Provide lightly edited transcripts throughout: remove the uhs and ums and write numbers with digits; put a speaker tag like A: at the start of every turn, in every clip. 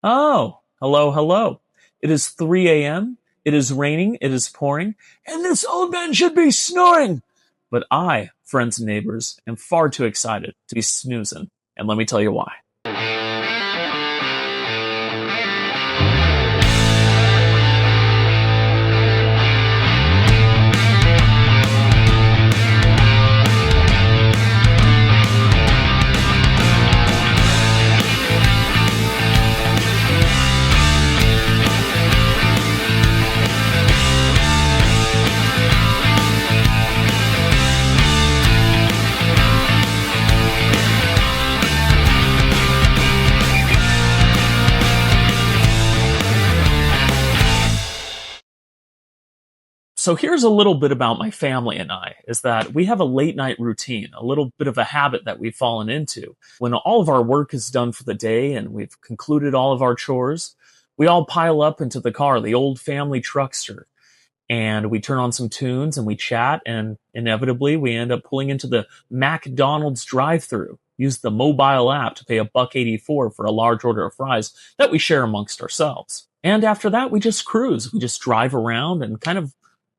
A: Oh, hello, hello. It is 3 a.m. It is raining. It is pouring. And this old man should be snoring. But I, friends and neighbors, am far too excited to be snoozing. And let me tell you why. So here's a little bit about my family and I, is that we have a late night routine, a little bit of a habit that we've fallen into. When all of our work is done for the day and we've concluded all of our chores, we all pile up into the car, the old family truckster, and we turn on some tunes and we chat, and inevitably we end up pulling into the McDonald's drive-through, use the mobile app to pay $1.84 for a large order of fries that we share amongst ourselves. And after that, we just cruise. We just drive around and kind of,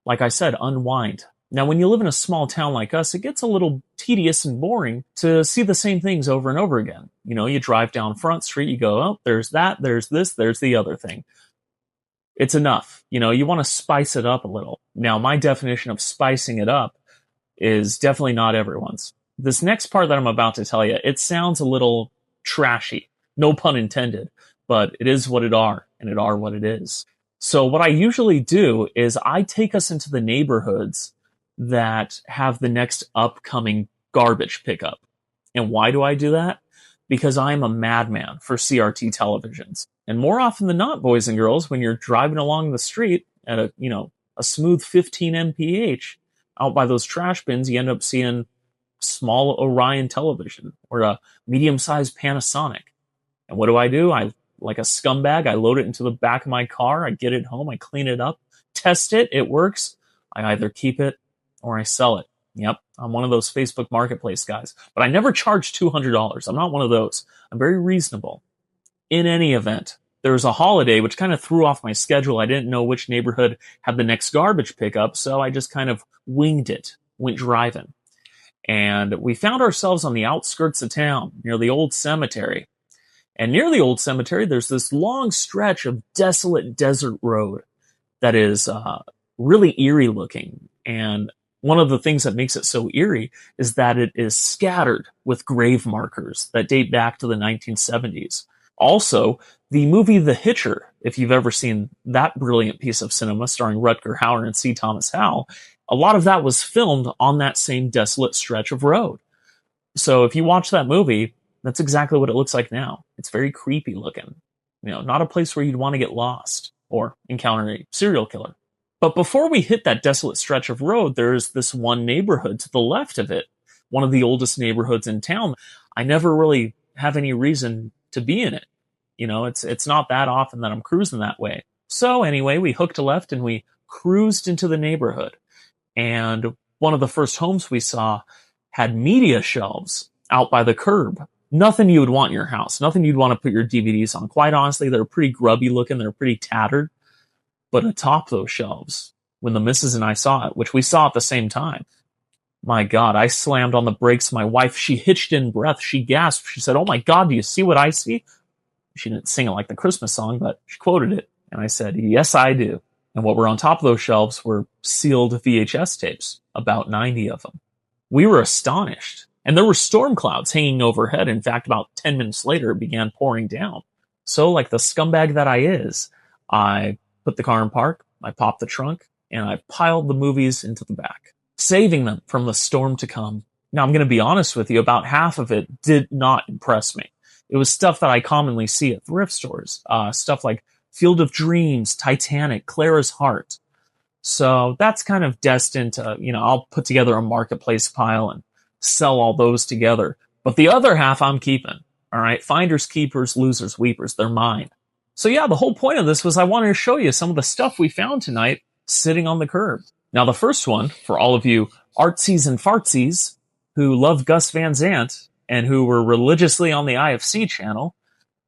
A: like I said, unwind. Now, when you live in a small town like us, it gets a little tedious and boring to see the same things over and over again. You know, you drive down Front Street, you go, oh, there's that, there's this, there's the other thing. It's enough. You know, you want to spice it up a little. Now, my definition of spicing it up is definitely not everyone's. This next part that I'm about to tell you, it sounds a little trashy. No pun intended, but it is what it are, and it are what it is. So what I usually do is I take us into the neighborhoods that have the next upcoming garbage pickup. And why do I do that? Because I'm a madman for CRT televisions. And more often than not, boys and girls, when you're driving along the street at a smooth 15 mph out by those trash bins, you end up seeing small Orion television or a medium-sized Panasonic. And what do? Like a scumbag, I load it into the back of my car, I get it home, I clean it up, test it, it works. I either keep it or I sell it. Yep, I'm one of those Facebook Marketplace guys. But I never charge $200. I'm not one of those. I'm very reasonable. In any event, there was a holiday which kind of threw off my schedule. I didn't know which neighborhood had the next garbage pickup, so I just kind of winged it, went driving. And we found ourselves on the outskirts of town, near the old cemetery. And near the old cemetery, there's this long stretch of desolate desert road that is really eerie looking. And one of the things that makes it so eerie is that it is scattered with grave markers that date back to the 1970s. Also, the movie The Hitcher, if you've ever seen that brilliant piece of cinema starring Rutger Hauer and C. Thomas Howell, a lot of that was filmed on that same desolate stretch of road. So if you watch that movie, that's exactly what it looks like now. It's very creepy looking. You know, not a place where you'd want to get lost or encounter a serial killer. But before we hit that desolate stretch of road, there's this one neighborhood to the left of it, one of the oldest neighborhoods in town. I never really have any reason to be in it. You know, it's not that often that I'm cruising that way. So anyway, we hooked a left and we cruised into the neighborhood. And one of the first homes we saw had media shelves out by the curb. Nothing you would want in your house. Nothing you'd want to put your DVDs on. Quite honestly, they're pretty grubby looking. They're pretty tattered. But atop those shelves, when the missus and I saw it, which we saw at the same time, my God, I slammed on the brakes. My wife, she hitched in breath. She gasped. She said, "Oh my God, do you see what I see?" She didn't sing it like the Christmas song, but she quoted it. And I said, "Yes, I do." And what were on top of those shelves were sealed VHS tapes, about 90 of them. We were astonished. And there were storm clouds hanging overhead. In fact, about 10 minutes later, it began pouring down. So, like the scumbag that I is, I put the car in park, I popped the trunk, and I piled the movies into the back, saving them from the storm to come. Now, I'm going to be honest with you, about half of it did not impress me. It was stuff that I commonly see at thrift stores, stuff like Field of Dreams, Titanic, Clara's Heart. So that's kind of destined to, I'll put together a marketplace pile and sell all those together. But the other half I'm keeping. All right. Finders, keepers, losers, weepers. They're mine. So yeah, the whole point of this was I wanted to show you some of the stuff we found tonight sitting on the curb. Now, the first one, for all of you artsies and fartsies who love Gus Van Sant and who were religiously on the IFC channel,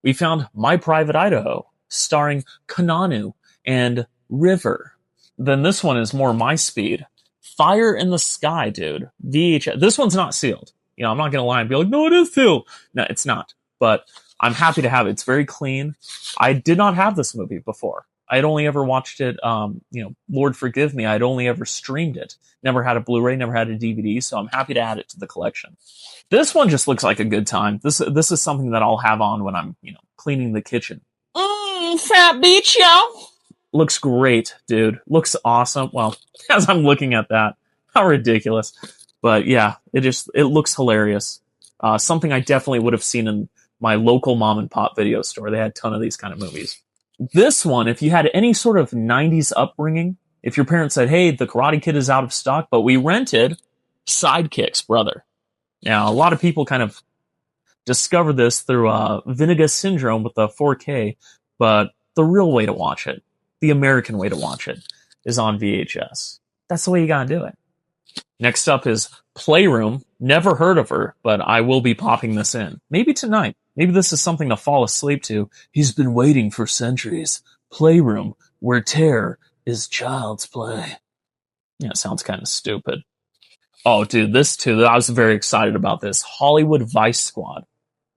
A: We found My Private Idaho, starring Kananu and River. Then this one is more my speed. Fire in the Sky, dude. VHS. This one's not sealed. I'm not gonna lie and be like, no, it is sealed. No, it's not. But I'm happy to have it. It's very clean. I did not have this movie before. I'd only ever watched it, Lord forgive me, I'd only ever streamed it. Never had a Blu-ray, never had a DVD, so I'm happy to add it to the collection. This one just looks like a good time. This is something that I'll have on when I'm, cleaning the kitchen. Fat beach, yo! Looks great, dude. Looks awesome. Well, as I'm looking at that, how ridiculous. But yeah, it looks hilarious. Something I definitely would have seen in my local mom and pop video store. They had a ton of these kind of movies. This one, if you had any sort of 90s upbringing, if your parents said, hey, the Karate Kid is out of stock, but we rented Sidekicks, brother. Now, a lot of people kind of discovered this through Vinegar Syndrome with the 4K, but the real way to watch it, the American way to watch it, is on VHS. That's the way you gotta do it. Next up is Playroom. Never heard of her, but I will be popping this in. Maybe tonight. Maybe this is something to fall asleep to. He's been waiting for centuries. Playroom, where terror is child's play. Yeah, it sounds kind of stupid. Oh, dude, this too. I was very excited about this. Hollywood Vice Squad.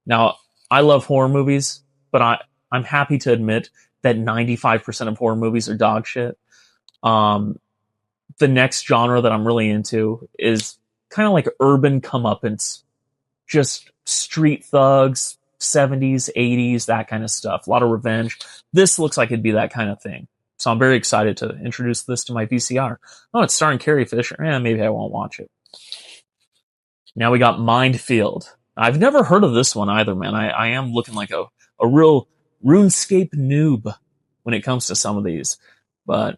A: Now, I love horror movies, but I'm happy to admit that 95% of horror movies are dog shit. The next genre that I'm really into is kind of like urban comeuppance. Just street thugs, 70s, 80s, that kind of stuff. A lot of revenge. This looks like it'd be that kind of thing. So I'm very excited to introduce this to my VCR. Oh, it's starring Carrie Fisher. Maybe I won't watch it. Now we got Mindfield. I've never heard of this one either, man. I am looking like a real RuneScape noob when it comes to some of these. But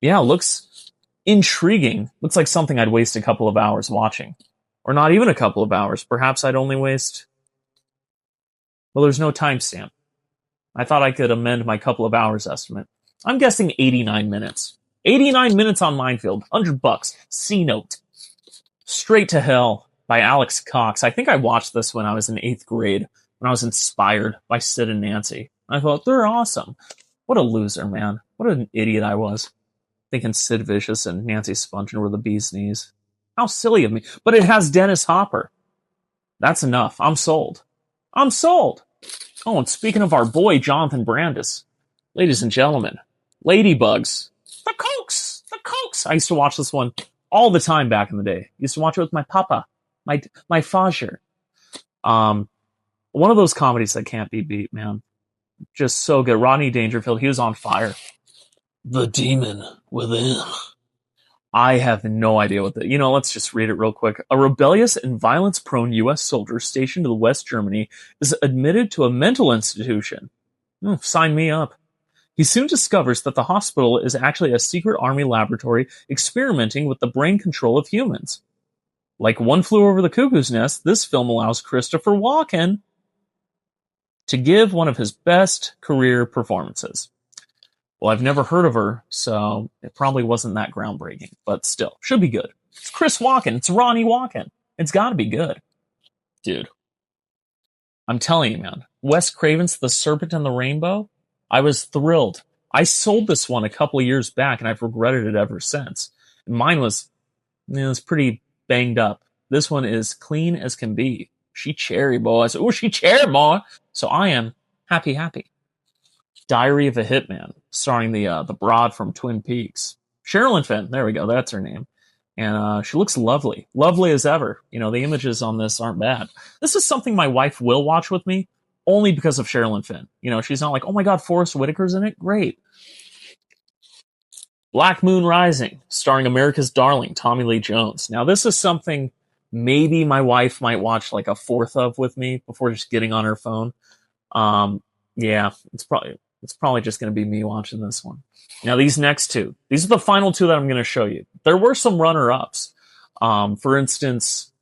A: yeah, looks intriguing. Looks like something I'd waste a couple of hours watching. Or not even a couple of hours. Perhaps I'd only waste... Well, there's no timestamp. I thought I could amend my couple of hours estimate. I'm guessing 89 minutes. 89 minutes on Minefield. $100. C-Note. Straight to Hell by Alex Cox. I think I watched this when I was in 8th grade, when I was inspired by Sid and Nancy. I thought, they're awesome. What a loser, man. What an idiot I was. Thinking Sid Vicious and Nancy Spungen were the bee's knees. How silly of me. But it has Dennis Hopper. That's enough. I'm sold. I'm sold. Oh, and speaking of our boy, Jonathan Brandis, ladies and gentlemen, Ladybugs. The Cokes! The Cokes! I used to watch this one all the time back in the day. Used to watch it with my papa, my Fajer. One of those comedies that can't be beat, man. Just so good. Rodney Dangerfield, he was on fire. The Demon Within. I have no idea what let's just read it real quick. A rebellious and violence-prone U.S. soldier stationed in West Germany is admitted to a mental institution. Sign me up. He soon discovers that the hospital is actually a secret army laboratory experimenting with the brain control of humans. Like One Flew Over the Cuckoo's Nest, this film allows Christopher Walken to give one of his best career performances. Well, I've never heard of her, so it probably wasn't that groundbreaking, but still, should be good. It's Chris Walken. It's Ronnie Walken. It's gotta be good. Dude. I'm telling you, man. Wes Craven's The Serpent and the Rainbow? I was thrilled. I sold this one a couple of years back, and I've regretted it ever since. Mine was, it was pretty banged up. This one is clean as can be. She cherry, boys. Oh, she cherry, boy. So I am happy. Diary of a Hitman, starring the broad from Twin Peaks. Sherilyn Fenn, there we go, that's her name. And she looks lovely. Lovely as ever. The images on this aren't bad. This is something my wife will watch with me, only because of Sherilyn Fenn. She's not like, oh my god, Forrest Whitaker's in it? Great. Black Moon Rising, starring America's Darling, Tommy Lee Jones. Now this is something maybe my wife might watch like a fourth of with me before just getting on her phone. Yeah, it's probably just going to be me watching this one. Now, these next two. These are the final two that I'm going to show you. There were some runner-ups. For instance,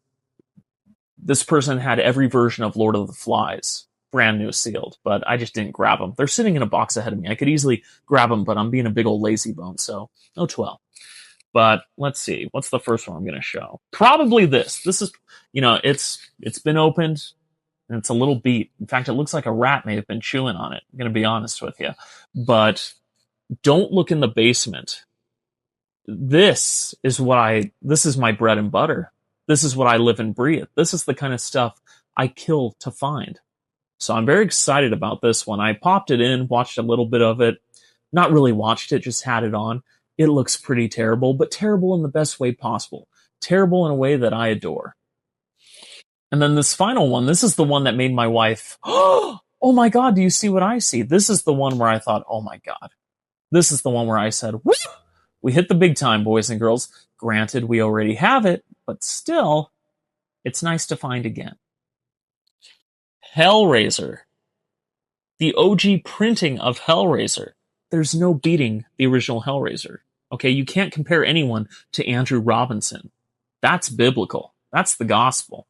A: this person had every version of Lord of the Flies, brand new sealed, but I just didn't grab them. They're sitting in a box ahead of me. I could easily grab them, but I'm being a big old lazy bone, so no 12. But let's see. What's the first one I'm going to show? Probably this. This is, it's been opened. and it's a little beat. In fact, it looks like a rat may have been chewing on it. I'm going to be honest with you. But don't look in the basement. This is my bread and butter. This is what I live and breathe. This is the kind of stuff I kill to find. So I'm very excited about this one. I popped it in, watched a little bit of it. Not really watched it, just had it on. It looks pretty terrible, but terrible in the best way possible. Terrible in a way that I adore. And then this final one, this is the one that made my wife, oh my God, do you see what I see? This is the one where I thought, oh my God. This is the one where I said, woo! We hit the big time, boys and girls. Granted, we already have it, but still, it's nice to find again. Hellraiser. The OG printing of Hellraiser. There's no beating the original Hellraiser. Okay, you can't compare anyone to Andrew Robinson. That's biblical. That's the gospel.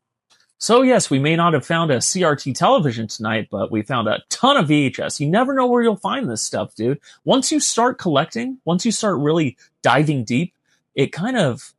A: So yes, we may not have found a CRT television tonight, but we found a ton of VHS. You never know where you'll find this stuff, dude. Once you start collecting, once you start really diving deep, it kind of,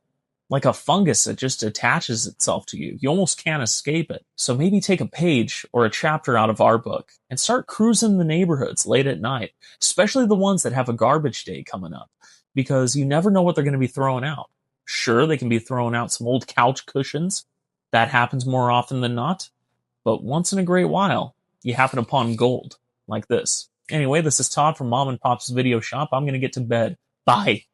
A: like a fungus that just attaches itself to you. You almost can't escape it. So maybe take a page or a chapter out of our book and start cruising the neighborhoods late at night, especially the ones that have a garbage day coming up, because you never know what they're going to be throwing out. Sure, they can be throwing out some old couch cushions. That happens more often than not. But once in a great while, you happen upon gold like this. Anyway, this is Todd from Mom and Pop's Video Shop. I'm going to get to bed. Bye.